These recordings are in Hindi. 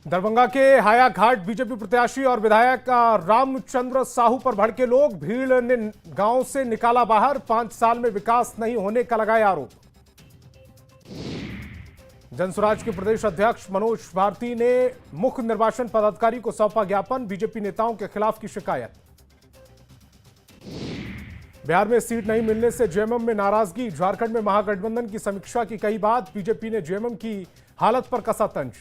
दरभंगा के हायाघाट बीजेपी प्रत्याशी और विधायक रामचंद्र साहू पर भड़के लोग, भीड़ ने गांव से निकाला बाहर, 5 साल में विकास नहीं होने का लगाया आरोप। जनसुराज के प्रदेश अध्यक्ष मनोज भारती ने मुख्य निर्वाचन पदाधिकारी को सौंपा ज्ञापन, बीजेपी नेताओं के खिलाफ की शिकायत। बिहार में सीट नहीं मिलने से जेएमएम में नाराजगी, झारखंड में महागठबंधन की समीक्षा की कही बात, बीजेपी ने जेएमएम की हालत पर कसा तंज।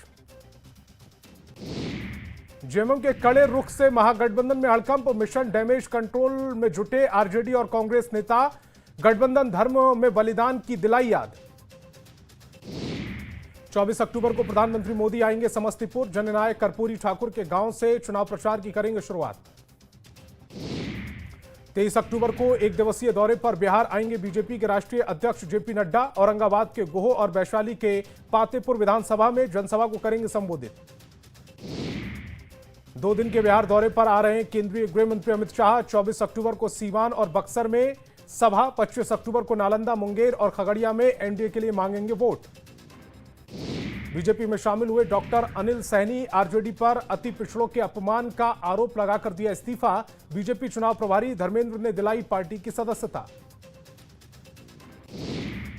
जेएमएम के कड़े रुख से महागठबंधन में हड़कंप, मिशन डैमेज कंट्रोल में जुटे आरजेडी और कांग्रेस नेता, गठबंधन धर्म में बलिदान की दिलाई याद। 24 अक्टूबर को प्रधानमंत्री मोदी आएंगे समस्तीपुर, जननायक कर्पूरी ठाकुर के गांव से चुनाव प्रचार की करेंगे शुरुआत। 23 अक्टूबर को एक दिवसीय दौरे पर बिहार आएंगे बीजेपी के राष्ट्रीय अध्यक्ष जेपी नड्डा, औरंगाबाद के गोह और वैशाली के पातेपुर विधानसभा में जनसभा को करेंगे संबोधित। 2 दिन के बिहार दौरे पर आ रहे हैं केंद्रीय गृह मंत्री अमित शाह, 24 अक्टूबर को सीवान और बक्सर में सभा, 25 अक्टूबर को नालंदा, मुंगेर और खगड़िया में एनडीए के लिए मांगेंगे वोट। बीजेपी में शामिल हुए डॉक्टर अनिल सहनी आरजेडी पर अति पिछड़ों के अपमान का आरोप लगाकर दिया इस्तीफा, बीजेपी चुनाव प्रभारी धर्मेंद्र ने दिलाई पार्टी की सदस्यता।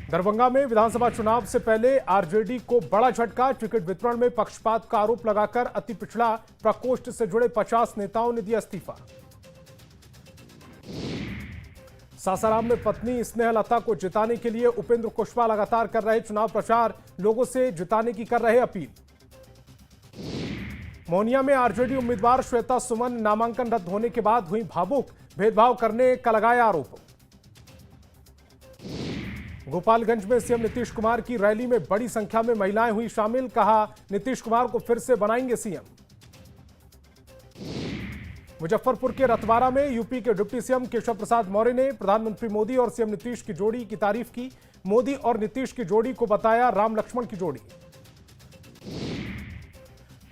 दरभंगा में विधानसभा चुनाव से पहले आरजेडी को बड़ा झटका, टिकट वितरण में पक्षपात का आरोप लगाकर अति पिछड़ा प्रकोष्ठ से जुड़े 50 नेताओं ने दिया इस्तीफा। सासाराम में पत्नी स्नेहलता को जिताने के लिए उपेंद्र कुशवाहा लगातार कर रहे चुनाव प्रचार, लोगों से जिताने की कर रहे अपील। मोहनिया में आरजेडी उम्मीदवार श्वेता सुमन नामांकन रद्द होने के बाद हुई भावुक, भेदभाव करने का लगाया आरोप। गोपालगंज में सीएम नीतीश कुमार की रैली में बड़ी संख्या में महिलाएं हुई शामिल, कहा नीतीश कुमार को फिर से बनाएंगे सीएम। मुजफ्फरपुर के रतवाड़ा में यूपी के डिप्टी सीएम केशव प्रसाद मौर्य ने प्रधानमंत्री मोदी और सीएम नीतीश की जोड़ी की तारीफ की, मोदी और नीतीश की जोड़ी को बताया राम लक्ष्मण की जोड़ी।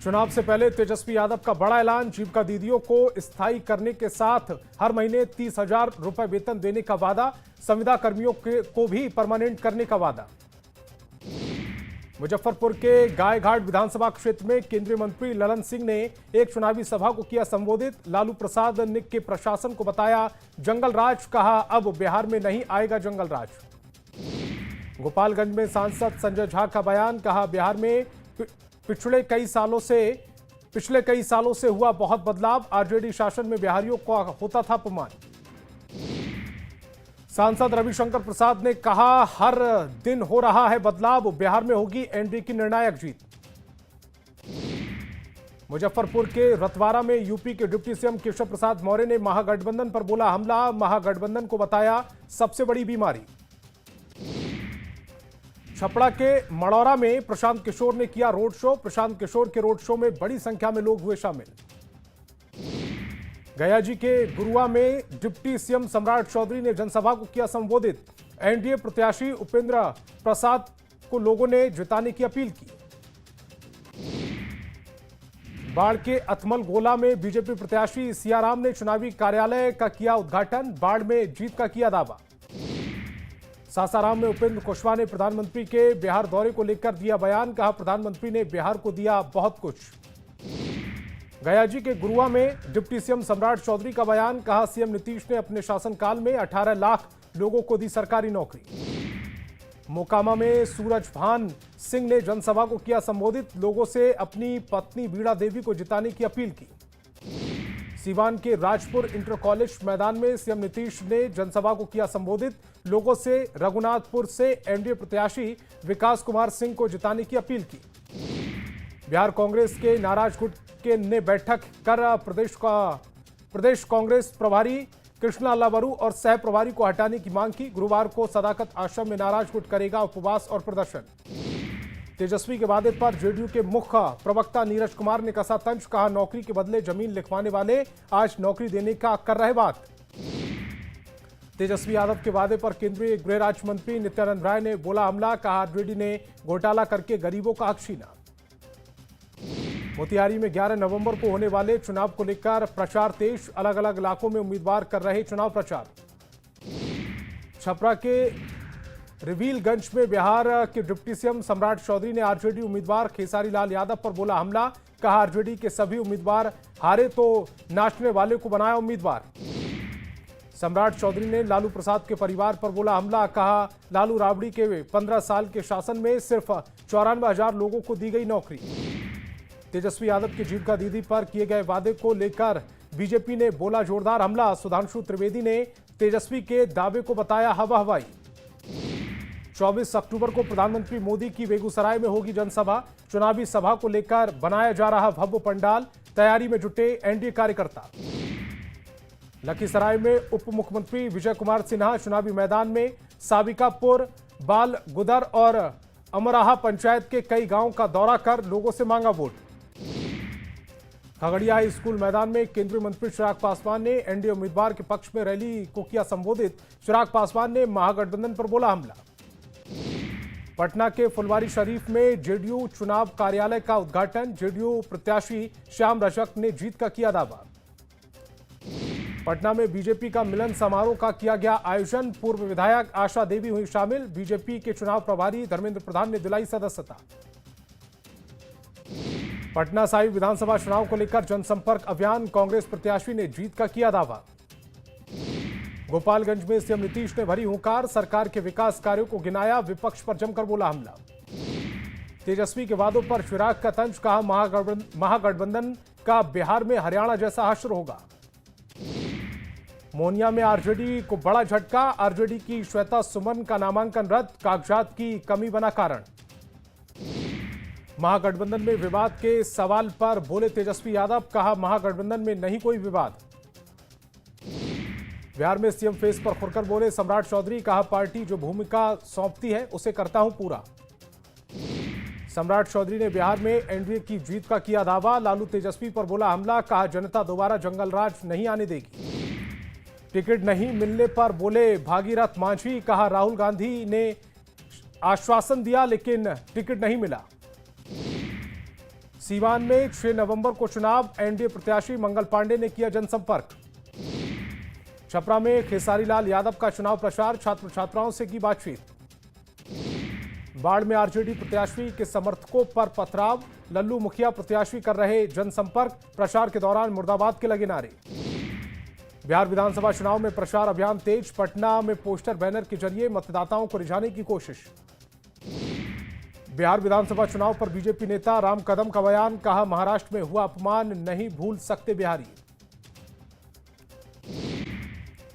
चुनाव से पहले तेजस्वी यादव का बड़ा ऐलान, जीविका दीदियों को स्थायी करने के साथ हर महीने 30,000 रुपए वेतन देने का वादा, संविदा कर्मियों को भी परमानेंट करने का वादा। मुजफ्फरपुर के गायघाट विधानसभा क्षेत्र में केंद्रीय मंत्री ललन सिंह ने एक चुनावी सभा को किया संबोधित, लालू प्रसाद ने के प्रशासन को बताया जंगल राज, कहा अब बिहार में नहीं आएगा जंगल राज। गोपालगंज में सांसद संजय झा का बयान, कहा बिहार में पिछले कई सालों से हुआ बहुत बदलाव, आरजेडी शासन में बिहारियों को होता था अपमान। सांसद रविशंकर प्रसाद ने कहा हर दिन हो रहा है बदलाव, बिहार में होगी एनडीए की निर्णायक जीत। मुजफ्फरपुर के रतवाड़ा में यूपी के डिप्टी सीएम केशव प्रसाद मौर्य ने महागठबंधन पर बोला हमला, महागठबंधन को बताया सबसे बड़ी बीमारी। छपरा के मड़ौरा में प्रशांत किशोर ने किया रोड शो, प्रशांत किशोर के रोड शो में बड़ी संख्या में लोग हुए शामिल। गया जी के गुरुआ में डिप्टी सीएम सम्राट चौधरी ने जनसभा को किया संबोधित, एनडीए प्रत्याशी उपेंद्र प्रसाद को लोगों ने जिताने की अपील की। बाढ़ के अथमल गोला में बीजेपी प्रत्याशी सियाराम ने चुनावी कार्यालय का किया उद्घाटन, बाढ़ में जीत का किया दावा। सासाराम में उपेंद्र कुशवाहा ने प्रधानमंत्री के बिहार दौरे को लेकर दिया बयान, कहा प्रधानमंत्री ने बिहार को दिया बहुत कुछ। गया जी के गुरुआ में डिप्टी सीएम सम्राट चौधरी का बयान, कहा सीएम नीतीश ने अपने शासनकाल में 18 लाख लोगों को दी सरकारी नौकरी। मोकामा में सूरजभान सिंह ने जनसभा को किया संबोधित, लोगों से अपनी पत्नी बीड़ा देवी को जिताने की अपील की। सीवान के राजपुर इंटर कॉलेज मैदान में सीएम नीतीश ने जनसभा को किया संबोधित, लोगों से रघुनाथपुर से एनडीए प्रत्याशी विकास कुमार सिंह को जिताने की अपील की। बिहार कांग्रेस के नाराज गुट ने बैठक कर प्रदेश कांग्रेस प्रभारी कृष्णा लावरू और सह प्रभारी को हटाने की मांग की, गुरुवार को सदाकत आश्रम में नाराज गुट करेगा उपवास और प्रदर्शन। तेजस्वी के वादे पर जेडीयू के मुख्य प्रवक्ता नीरज कुमार ने कसा तंज, कहा नौकरी के बदले जमीन लिखवाने वाले आज नौकरी देने का कर रहे बात। तेजस्वी यादव के वादे पर केंद्रीय गृह राज्य मंत्री नित्यानंद राय ने बोला हमला, कहा आरजेडी ने घोटाला करके गरीबों का हक छीना। मोतिहारी में 11 नवंबर को होने वाले चुनाव को लेकर प्रचार तेज, अलग अलग इलाकों में उम्मीदवार कर रहे चुनाव प्रचार। छपरा के रिवीलगंज में बिहार के डिप्टी सीएम सम्राट चौधरी ने आरजेडी उम्मीदवार खेसारी लाल यादव पर बोला हमला। कहा आरजेडी के सभी उम्मीदवार हारे तो नाचने वाले को बनाया उम्मीदवार। सम्राट चौधरी ने लालू प्रसाद के परिवार पर बोला हमला। कहा लालू राबड़ी के 15 साल के शासन में सिर्फ 94,000 लोगों को दी गई नौकरी। तेजस्वी यादव की जीत का दीदी पर किए गए वादे को लेकर बीजेपी ने बोला जोरदार हमला। सुधांशु त्रिवेदी ने तेजस्वी के दावे को बताया हवा हवाई। 24 अक्टूबर को प्रधानमंत्री मोदी की बेगूसराय में होगी जनसभा। चुनावी सभा को लेकर बनाया जा रहा भव्य पंडाल, तैयारी में जुटे एनडीए कार्यकर्ता। लखीसराय में उप मुख्यमंत्री विजय कुमार सिन्हा चुनावी मैदान में। साबिकापुर, बाल गुदर और अमराहा पंचायत के कई गांवों का दौरा कर लोगों से मांगा वोट। खगड़िया हाई स्कूल मैदान में केंद्रीय मंत्री चिराग पासवान ने एनडीए उम्मीदवार के पक्ष में रैली को किया संबोधित। चिराग पासवान ने महागठबंधन पर बोला हमला। पटना के फुलवारी शरीफ में जेडीयू चुनाव कार्यालय का उद्घाटन। जेडीयू प्रत्याशी श्याम रजक ने जीत का किया दावा। पटना में बीजेपी का मिलन समारोह का किया गया आयोजन। पूर्व विधायक आशा देवी हुई शामिल। बीजेपी के चुनाव प्रभारी धर्मेंद्र प्रधान ने दिलाई सदस्यता। पटना साहिब विधानसभा चुनाव को लेकर जनसंपर्क अभियान। कांग्रेस प्रत्याशी ने जीत का किया दावा। गोपालगंज में सीएम नीतीश ने भरी हुंकार। सरकार के विकास कार्यों को गिनाया। विपक्ष पर जमकर बोला हमला। तेजस्वी के वादों पर चिराग का तंज। कहा महागठबंधन का बिहार में हरियाणा जैसा हश्र होगा। मोनिया में आरजेडी को बड़ा झटका। आरजेडी की श्वेता सुमन का नामांकन रद्द। कागजात की कमी बना कारण। महागठबंधन में विवाद के सवाल पर बोले तेजस्वी यादव। कहा महागठबंधन में नहीं कोई विवाद। बिहार में सीएम फेस पर खुलकर बोले सम्राट चौधरी। कहा पार्टी जो भूमिका सौंपती है उसे करता हूं पूरा। सम्राट चौधरी ने बिहार में एनडीए की जीत का किया दावा। लालू तेजस्वी पर बोला हमला। कहा जनता दोबारा जंगल राज नहीं आने देगी। टिकट नहीं मिलने पर बोले भागीरथ मांझी। कहा राहुल गांधी ने आश्वासन दिया लेकिन टिकट नहीं मिला। सीवान में 6 नवंबर को चुनाव। एनडीए प्रत्याशी मंगल पांडे ने किया जनसंपर्क। छपरा में खेसारी लाल यादव का चुनाव प्रचार। छात्र छात्राओं से की बातचीत। बाढ़ में आरजेडी प्रत्याशी के समर्थकों पर पथराव। लल्लू मुखिया प्रत्याशी कर रहे जनसंपर्क। प्रचार के दौरान मुर्दाबाद के लगे नारे। बिहार विधानसभा चुनाव में प्रचार अभियान तेज। पटना में पोस्टर बैनर के जरिए मतदाताओं को रिझाने की कोशिश। बिहार विधानसभा चुनाव पर बीजेपी नेता राम कदम का बयान। कहा महाराष्ट्र में हुआ अपमान नहीं भूल सकते बिहारी।